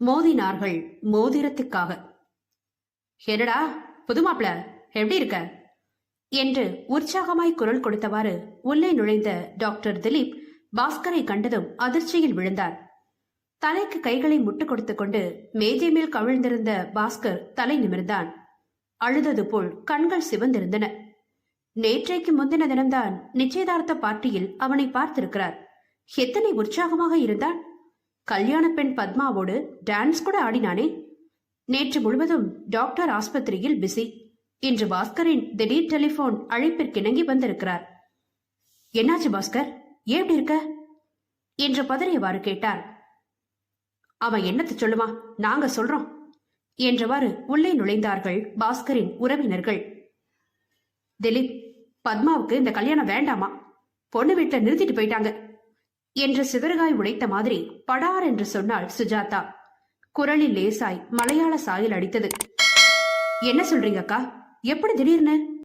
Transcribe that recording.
மோதினார்கள் மோதிரத்துக்காக. என்னடா புது மாப்பிள, எப்படி இருக்க என்று உற்சாகமாய் குரல் கொடுத்தவாறு உள்ளே நுழைந்த டாக்டர் திலீப் பாஸ்கரை கண்டதும் அதிர்ச்சியில் விழுந்தார். தலைக்கு கைகளை முட்டுக் கொடுத்துக் கொண்டு மேஜை மேல் கவிழ்ந்திருந்த பாஸ்கர் தலை நிமிர்ந்தான். அழுதது போல் கண்கள் சிவந்திருந்தன. நேற்றைக்கு முந்தின தினம்தான் நிச்சயதார்த்த பார்ட்டியில் அவனை பார்த்திருக்கிறார். எத்தனை உற்சாகமாக இருந்தான்! கல்யாண பெண் பத்மாவோடு டான்ஸ் கூட ஆடினானே. நேற்று முழுவதும் டாக்டர் ஆஸ்பத்திரியில் பிஸி. இன்று பாஸ்கரின் திடீர் டெலிபோன் அழைப்பிற்கிணங்கி வந்திருக்கிறார். என்னாச்சு பாஸ்கர், ஏன் இப்படி இருக்க என்று பதறியவாறு கேட்டார். அவன் என்னத்து சொல்லுமா, நாங்க சொல்றோம் என்றவாறு உள்ளே நுழைந்தார்கள் பாஸ்கரின் உறவினர்கள். திலீப், பத்மாவுக்கு இந்த கல்யாணம் வேண்டாமா, பொண்ணு வீட்டுல நிறுத்திட்டு போயிட்டாங்க என்று சிதறுகாய் உடைத்த மாதிரி படார் என்று சொன்னாள் சுஜாதா. குரலில் லேசாய் மலையாள சாயல் அடித்தது. என்ன சொல்றீங்க அக்கா, எப்படி திடீர்னு?